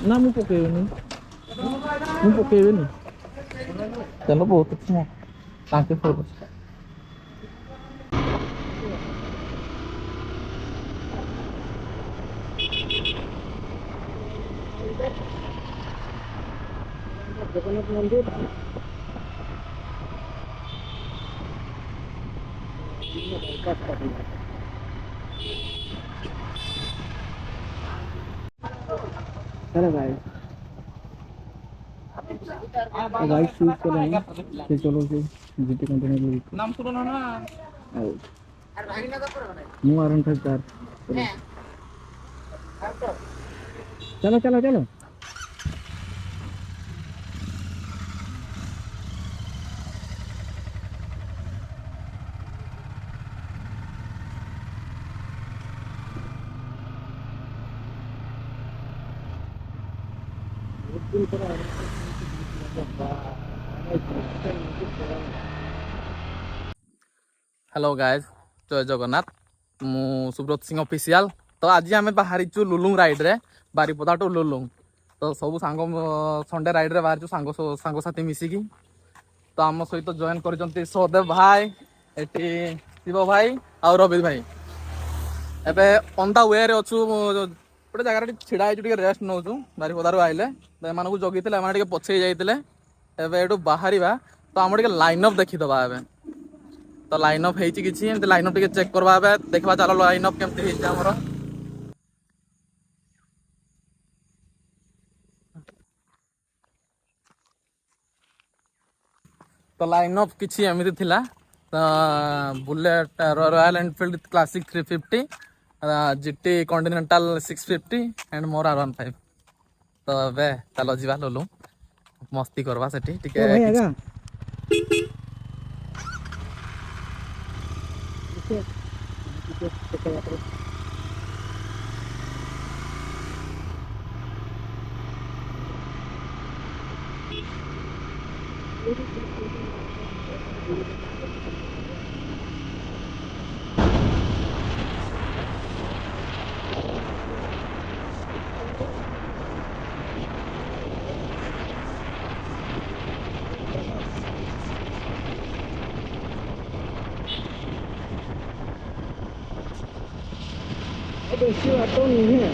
ना मुझे पकेबेनी ମୁଁ ପକେଇବେନି ତେଲ ବହୁତ ଅଛି ନା ଟାଙ୍କି ଫୁଲ୍ ଅଛି। ଜଗନ୍ନାଥ ମନ୍ଦିର चलो भाई बाइक शूट कर रहे हैं से चलो से जीटी कंटेनर नाम सुनो ना न्यू R15 कार चलो चलो चलो हेलो गाइज जय जगन्नाथ मु सुब्रत सिंह ऑफिशियल तो आज आम बाहरी लुलुंग राइड रे बारिपदा टू लुलुंग तो सब सांग संडे राइड रे बाहर सांग साथी मिसिकी तो आम सहित जॉइन कर सहदेव भाई एटी शिव भाई और रवि भाई एबे ऑन द वे रे अच्छु गोटे जगह छिड़ा है रेस्ट नौ बारिपदारू आइले तो एम जगी पछे जाते एवं बाहर तो आम लाइन अप देखीदबा ए तो लाइन अप होती किसी लाइन अप टे चेक करवा देखा चलो लाइन अप केमती होमर तो लाइन अप किसी एमती थिला तो bullet royal Enfield classic 350 GT continental 650 and more R15 तो ए चलो जीवा लुलु मस्ती करवा सेठी टिके बेसी बात नहीं है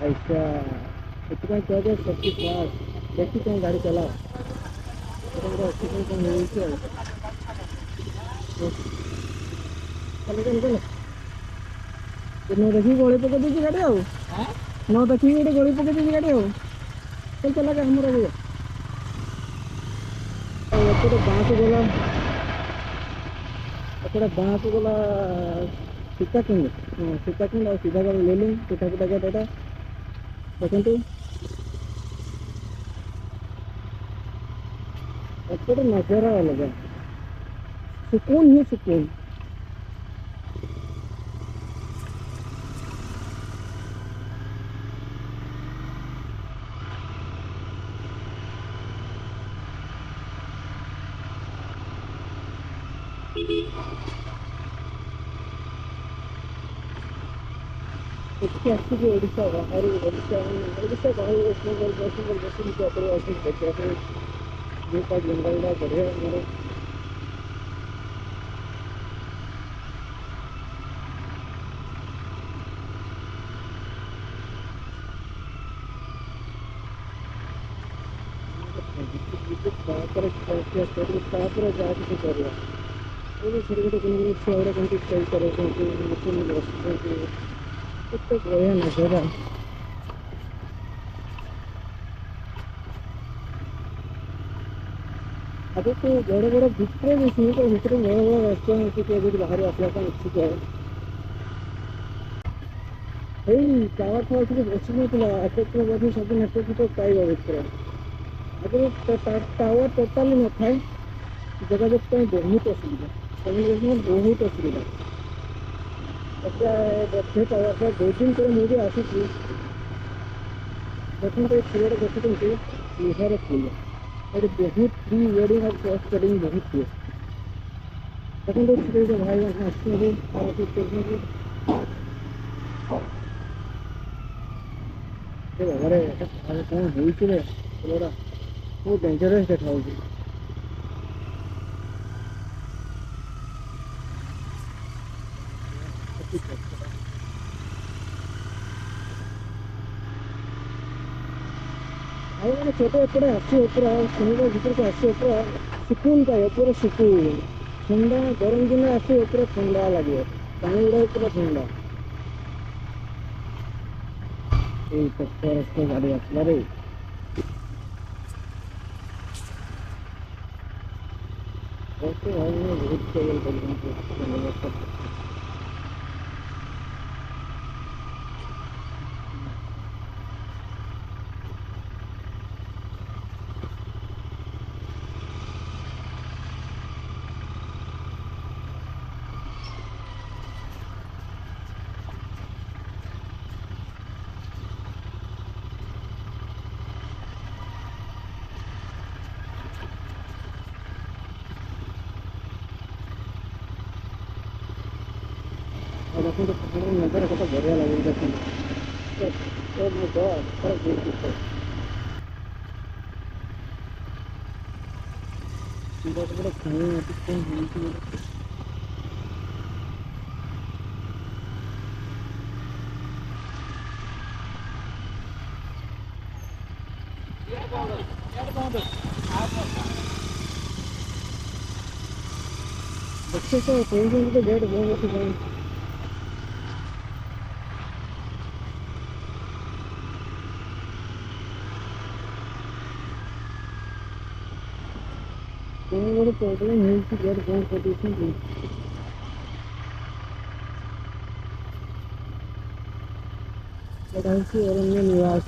ऐसा इतना क्या सबके पास देखी कहीं गाड़ी चला न देखी गली पकड़ दी गाड़ी आउ न देखी गोटे गली पकड़ दी गाड़ी आउ चल चला काम रही बाँक गला बाँक गला सीताकुंड सीताकुंड और सीधा गला ले लें पिठा पिठा क्या बेटा देखते ଏପଟେ ନଜାରା ଅଲଗା, ସୁକୁନ ହିଁ ସୁକୁନ। ଏଠିକି ଆସିକି ଓଡ଼ିଶା ବାହାରୁ ଓଡ଼ିଶା ବାହାରୁ ଦେଖିବା ପାଇଁ ଯେଉଁଟା ଜଙ୍ଗଲଟା ବଢ଼ିଆ ଆମର। ତାପରେ ଖିଆପିଆ କରି ତାପରେ ଯାହା କିଛି କରିବା। ଛୋଟ ଛୋଟ ଛୁଆଗୁଡ଼ା କେମିତି ଖେଳ କରୁଛନ୍ତି, ବସୁଛନ୍ତି, କେତେ ବଢ଼ିଆ ନଜାରା। ଆଗକୁ ବଡ଼ ବଡ଼ ଭିତରେ ବି ସିମିଟର ଭିତରେ ବଡ଼ ବଡ଼ ରେଷ୍ଟୁରାଣ୍ଟ ଅଛି, ଯଦି ବାହାରୁ ଆସିବା ପାଇଁ ଇଚ୍ଛୁକ। ଏଇ ଟାୱାର ଫାୱାର ଟିକେ ବସି ନଥିଲା, ଆଗକୁ ମଧ୍ୟ ସବୁ ନେଟୱାର୍କ ପାଇବ ଭିତରେ। ଆଗରୁ ଟାୱାର ଟୋଟାଲି ନଥାଏ, ଯୋଗାଯୋଗ ପାଇଁ ବହୁତ ଅସୁବିଧା, କମ୍ୟୁନିକେସନ୍ ବହୁତ ଅସୁବିଧା। ଏବେ ବୋଧେ ଟାୱାର 2 ଦିନ ପରେ ମୁଁ ବି ଆସିଛି। ଦେଖନ୍ତୁ ଏ ଫୁଲରେ ଦେଖୁଛନ୍ତି ଲୁହାର ଫୁଲ, ଏଠି ବହୁତ ପ୍ରି ୱେଡ଼ିଂ ଆଉ ପୋଷ୍ଟ ୱେଡ଼ିଂ ବହୁତ ହୁଏ। ଦେଖନ୍ତୁ ଭାଇମାନେ ଆସୁଛନ୍ତି ଫଟୋ କରୁଛନ୍ତି। ଘରେ କଣ ହେଇଛି ରେ ଫୁଲଗୁଡ଼ା, ବହୁତ ଡେଞ୍ଜରସ୍ ଦେଖାଯାଉଛି। ଭାଇମାନେ ଛୋଟ ଏପଟେ ଆସିବ ପୁରା ସମୁଦ୍ର ଭିତରକୁ ଆସିବ, ପୁରା ସୁକୁନ ପାଇବ, ପୁରା ସୁକୁନ। ଥଣ୍ଡା ଗରମ ଦିନେ ଆସିବ ପୁରା ଥଣ୍ଡା ଲାଗିବ, ପାଣି ଗୁଡ଼ାକ ପୁରା ଥଣ୍ଡା। ଏଇ ରାସ୍ତା ଗାଡ଼ି ଆସିଲାରେ। ଭାଇମାନେ ବହୁତ ଟ୍ରାଭେଲ୍ କରୁଛନ୍ତି। और देखो तो नज़र कितना बढ़िया लग रहा है। ओ माय गॉड, क्या ब्यूटीफुल। बड़ा खाने में तो बच्चे तो कोई तो डेढ़ बहुत बड़े प्रॉब्लम है कि डेढ़ बहुत पोल्यूशन की अरण्य निवास।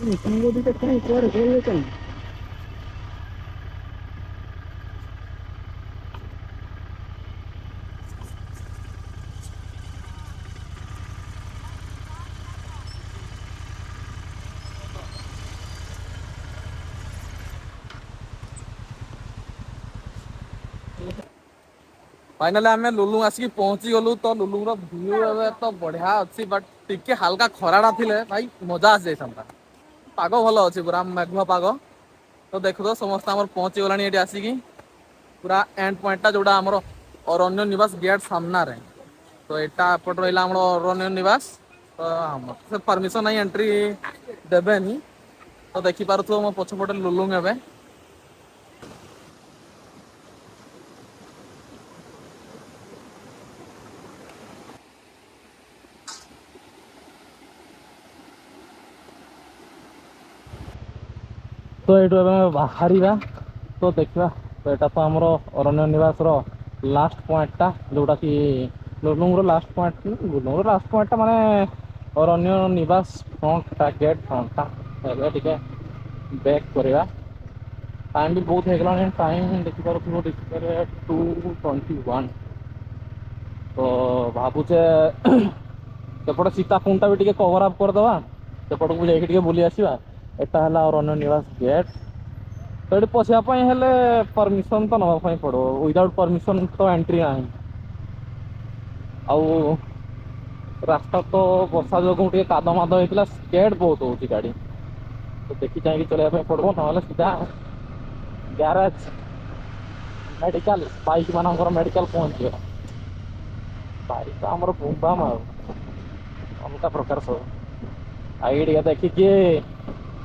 संगोदी तो कहीं पर बोलने कहीं फाइनाली आम लुलुंग आसिक पहुँची गलु तो लुलुंग व्यू तो बढ़िया अच्छी बट टिके हाल्का खराटा थिले भाई मजा आसी जाता। पाग भल अच्छी पूरा मेघ पाग। तो देखु तो समस्त आम पहुँची गला ये आसिकी पूरा एंड पॉइंटा जोड़ा आमर अरण्य निवास गेट सामना रे। तो यहाँ एपट रहा आम अरण्य निवास। तो आम से परमिशन नहीं एंट्री देवेनि। तो देखिपुथ मो पछपटे लुलुंग एवं तो ये बाहर तो देखा। तो यहाँ तो आमर अरण्य निवास लास्ट पॉइंटा जोटा कि ଲୁଲୁଙ୍ଗର ଲାଷ୍ଟ ପଏଣ୍ଟ ଲୁଲୁଙ୍ଗର ଲାଷ୍ଟ ପଏଣ୍ଟଟା ମାନେ ଅରଣ୍ୟ ନିବାସ ଫ୍ରଣ୍ଟଟା ଗେଟ୍ ଫ୍ରଣ୍ଟଟା ଏବେ ଟିକେ ବ୍ୟାକ୍ କରିବା। ଟାଇମ୍ ବି ବହୁତ ହେଇଗଲାଣି ଟାଇମ୍ ଦେଖିପାରୁଥିବ ଡିସ୍ପ୍ଲେରେ 2:21 ତ ଭାବୁଛେ ସେପଟେ ସୀତାକୁଣ୍ଡଟା ବି ଟିକେ କଭର ଅପ୍ କରିଦେବା ସେପଟକୁ ଯାଇକି ଟିକେ ବୁଲି ଆସିବା। ଏଟା ହେଲା ଅରଣ୍ୟ ନିବାସ ଗେଟ୍ ତ ଏଠି ପଶିବା ପାଇଁ ହେଲେ ପରମିସନ ତ ନେବା ପାଇଁ ପଡ଼ିବ ୱିଦାଉଟ୍ ପରମିସନ ତ ଏଣ୍ଟ୍ରି ନାହିଁ। ଆଉ ରାସ୍ତା ତ ବର୍ଷା ଯୋଗୁଁ ଟିକେ କାଦ ମାଦ ହେଇଥିଲା ସ୍କେଡ୍ ବହୁତ ହଉଛି ଗାଡ଼ି ତ ଦେଖି ଚାହିଁକି ଚଲେଇବା ପାଇଁ ପଡ଼ିବ ନହେଲେ ସିଧା ଗ୍ୟାରେଜ ମେଡିକାଲ ବାଇକ୍ ମାନଙ୍କର ମେଡିକାଲ ପହଞ୍ଚିବ। ବାଇକ୍ ତ ଆମର ବୁମ୍ ବାମ୍ ଆଉ ଅଲଗା ପ୍ରକାର ସବୁ ଆଇ ଟିକେ ଦେଖିକି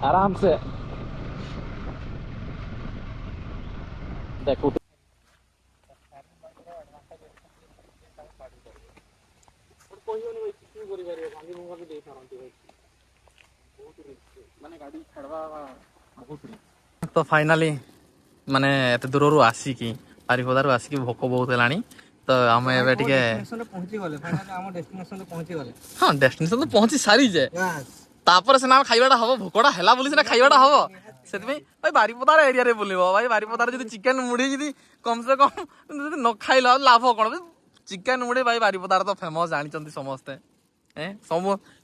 ଆରାମ ସେ ଦେଖୁ କହିବନି ଭାଇ କିଛି କରିପାରିବ ଭାଙ୍ଗି ଭୁଙ୍ଗା ବି ଦେଇପାରନ୍ତି ଭାଇ ମାନେ ଗାଡ଼ି ଛାଡ଼ବା ବହୁତ ତ ଫାଇନାଲି ମାନେ ଏତେ ଦୂରରୁ ଆସିକି ବାରିପଦାରୁ ଆସିକି ଭୋକ ବହୁତ ହେଲାଣି ତ ଆମେ ଏବେ ଟିକେ ପହଞ୍ଚିଗଲେ ଫାଇନାଲି ଆମ ଡେଷ୍ଟିନେସନରେ ପହଞ୍ଚିଗଲେ। ହଁ ଡେଷ୍ଟିନେସନ ତ ପହଞ୍ଚି ସାରିଛେ ତାପରେ ସିନା ଖାଇବାଟା ହବ ଭୋକଟା ହେଲା ବୋଲି ସିନା ଖାଇବାଟା ହବ ସେଥିପାଇଁ ଭାଇ ବାରିପଦାର ଏରିଆରେ ବୁଲିବ ଭାଇ ବାରିପଦାର ଯଦି ଚିକେନ ମୁଢି ଯଦି କମ ସେ କମ ଯଦି ନ ଖାଇଲ ଲାଭ କଣ ଚିକେନ ମୁଢି ଭାଇ ବାରିପଦାର ତ ଫେମସ ଜାଣିଛନ୍ତି ସମସ୍ତେ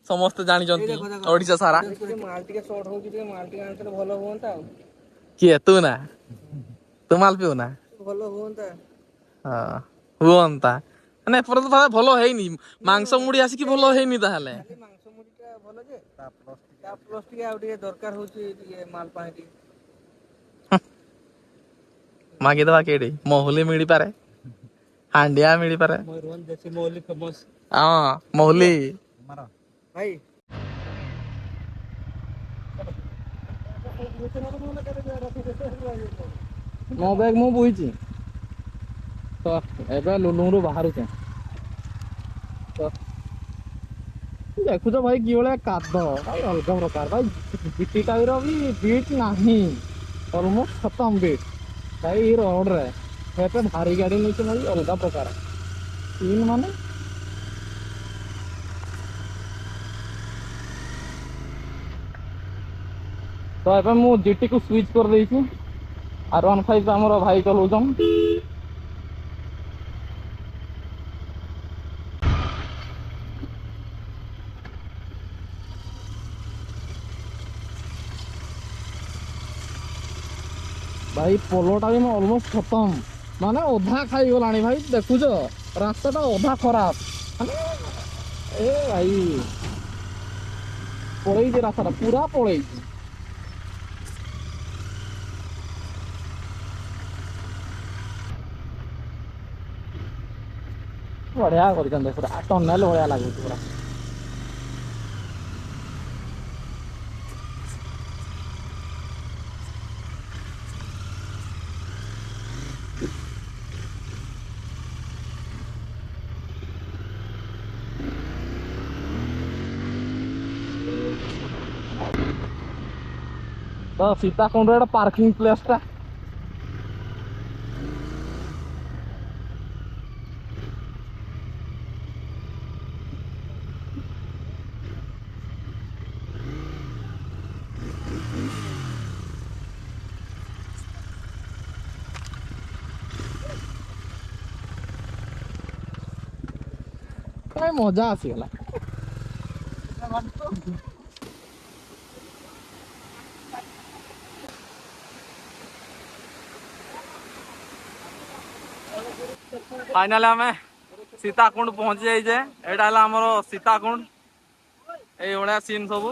ସମସ୍ତେ ଜାଣିଛନ୍ତି ଓଡିଶା ସାରା ମାଲ ଟିକେ ସର୍ଟ ହଉଛି ଟିକେ ମାଲ ଟିକେ ଆଣିଥିଲେ ଭଲ ହୁଅନ୍ତା ଆଉ କିଏ ତୁ ନା ତୁ ମାଲ ପିଉ ନା ଭଲ ହୁଅନ୍ତା ହଁ ହୁଅନ୍ତା ମାନେ ଏପଟେ ତ ଭଲ ହେଇନି ମାଂସ ମୁଢି ଆସିକି ଭଲ ହେଇନି ତାହେଲେ ମାଂସ ମୁଢି ଟା ଭଲ ଯେ ତା ପ୍ଲସ ଟିକେ ଆଉ ଟିକେ ଦରକାର ହଉଛି ଟିକେ ମାଲ ପାଇଁ ଟିକେ ମାଗିଦବା କିଠି ମହୁଲି ମିଳିପାରେ ହାଣ୍ଡିଆ ମିଳିପାରେ ମୟୂରଭଞ୍ଜ ଦେଶୀ ମହୁଲି ଫେମସ ହଁ ମହୁଲି ଭାଇ ମୋ ବ୍ୟାଗ୍ ମୁଁ ବୋହିଛି ତ ଏବେ ଲୁଲୁଙ୍ଗରୁ ବାହାରୁଛେ ତ ଦେଖୁଛ ଭାଇ କି ଭଳିଆ କାଦ ଭାଇ ଅଲଗା ପ୍ରକାର ଭାଇ ଜିଟି ଟାଇପର ବି ବିଟ୍ ନାହିଁ ଅଲମୋଷ୍ଟ ଖତମ ବିଟ୍ ଭାଇ ଏଇ ରୋଡରେ ଏତେ ଭାରି ଗାଡି ନେଇଛି ଭାଇ ଅଲଗା ପ୍ରକାର ସିନ୍ ମାନେ ତ ଏବେ ମୁଁ ଜିଟିକୁ ସୁଇଚ୍ କରିଦେଇଛି R15 ଆମର ଭାଇ ଚଲଉଛନ୍ ଭାଇ ପୋଲଟା ବି ମୁଁ ଅଲମୋଷ୍ଟ ଖତମ ମାନେ ଅଧା ଖାଇଗଲାଣି ଭାଇ ଦେଖୁଛ ରାସ୍ତାଟା ଅଧା ଖରାପ ମାନେ ଏ ଭାଇ ପଳେଇଛି ରାସ୍ତାଟା ପୁରା ପଳେଇଛି ବଢିଆ କରିଛନ୍ତି ପୁରା ଟନେଲ ଭଳିଆ ଲାଗୁଛି ପୁରା ତ ସୀତାକୁଣ୍ଡର ଗୋଟେ ପାର୍କିଂ ପ୍ଲେସ ଟା ଭାଇ ମଜା ଆସିଗଲା फाइनाली आम सीताकुंड पहुंची जाइए एटा है आमर सीताकुंड ये सीन सब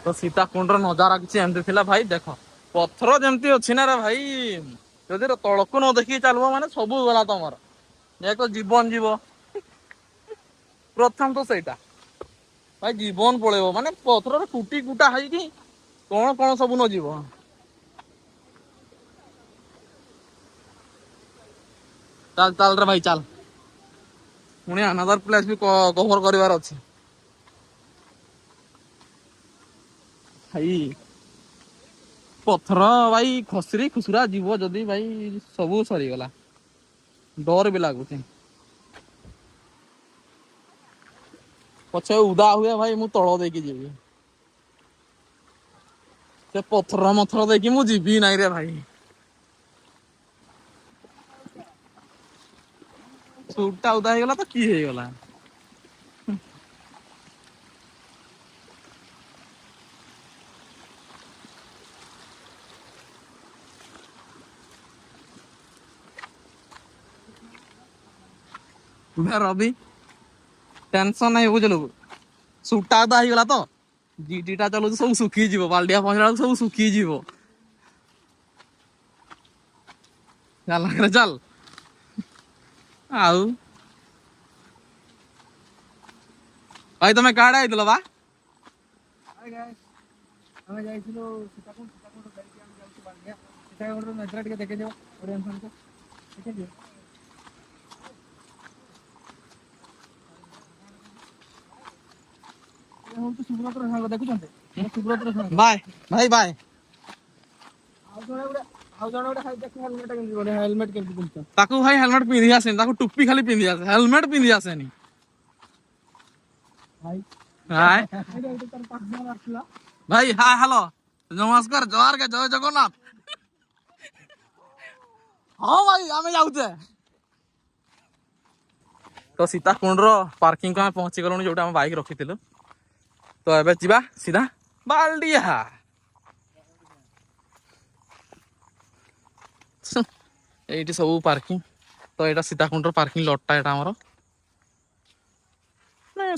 तो सीताकुंड नजारा किसी एमती थिला भाई देख पथर जमती अच्छी ना रे भाई जदि तलकू न देखिए चलो माने सब गला तुम एक तो जीवन जीव प्रथम तो सहीटा भाई जीवन पलैब माने पथर कुटी कुटा है कौन कौन सब न जीव चल चल रे भाई चल ପୁଣି ଆନାଦର ପ୍ଲେସ୍ ବି କଭର କରିବାର ଅଛି। ଭାଇ ପଥର ଭାଇ ଖସରି ଖୁସୁରା ଯିବ ଯଦି ଭାଇ ସବୁ ସରିଗଲା। ଡର ବି ଲାଗୁଛି। ପଛେ ଉଦା ହୁଏ ଭାଇ ମୁଁ ତଳ ଦେଇକି ଯିବି। ସେ ପଥର ମଥର ଦେଇକି ମୁଁ ଯିବି ନାଇଁ ରେ ଭାଇ। ସୁଟଟା ଉଦା ହେଇଗଲା ତ କି ହେଇଗଲା। ରବି ଟେନସନ ନାହିଁ ବୁଝିଲୁ। ସୁଟଟା ଉଦା ହେଇଗଲା ତ ଜିଟିଟା ଚଲଉଛୁ ସବୁ ଶୁଖିଯିବ। ବାଲଡିଆ ପହଞ୍ଚିଲା ବେଳକୁ ସବୁ ଶୁଖିଯିବ। ଚାଲ ଚାଲ ଆଉ ଭାଇ ତମେ କାଡେ ଆଇଥିଲ ବା? ଆମେ ଯାଇଥିଲୁ ସୀତାକୁଣ୍ଡ ଯାଇକି ଆମେ ଯାଉଛୁ ବାଲିଆ। ସୀତାକୁଣ୍ଡର ନଜରା ଟିକେ ଦେଖେଇଦିଅ ଅଡିଏନ୍ସ ମାନଙ୍କୁ ଦେଖେଇଦିଅ। ଏ ହଉଛି ସୁବ୍ରତର ସାଙ୍ଗ ଦେଖୁଛନ୍ତି? ସୁବ୍ରତର ସାଙ୍ଗ। ବାଏ ଭାଇ ବାଏ। ଆଉ ଜଣେ ଗୋଟେ ଖାଲି ଦେଖ ହେଲମେଟ କେମିତି ବୋଲେ ହେଲମେଟ କେମିତି ପିନ୍ଧୁଛ? ତାକୁ ଭାଇ ହେଲମେଟ ପିନ୍ଧି ଆସେନି। ତାକୁ ଟୁପି ଖାଲି ପିନ୍ଧି ଆସେ, ହେଲମେଟ ପିନ୍ଧି ଆସେନି। ଭାଇ ହାय ତାର ପାର୍ଟନର ଆସିଲା। ଭାଇ ହାय ହ୍ୟାଲୋ ନମସ୍କାର ଜହାର କେ ଜୟ ଜଗନ୍ନାଥ। ହଁ ଭାଇ ଆମେ ଯାଉଛେ। ତ ସୀତାକୁଣ୍ଡର ପାର୍କିଂ କୁ ଆମେ ପହଞ୍ଚି ଗଲୁଣି ଯୋଉଟା ଆମେ ବାଇକ ରଖିଥିଲୁ। ତ ଏବେ ଯିବା ସିଧା ବାଲଡିହା। এইটি ସବୁ ପାର୍କିଂ। ତ ଏଇଟା ସୀତାକୁଣ୍ଡର ପାର୍କିଂ ଲଟଟା ଏଇଟା ଆମର।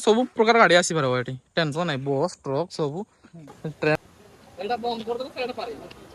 ସବୁ ପ୍ରକାର ଗାଡି ଆସିପାରିବ ଏଠି ଟେନସନ ନାହିଁ। ବସ୍ ଟ୍ରକ୍ ସବୁ ଟ୍ରେନ। ଏଇଟା ବନ୍ଦ କରିଦେଲେ ସେଇଟା ପାରିବ।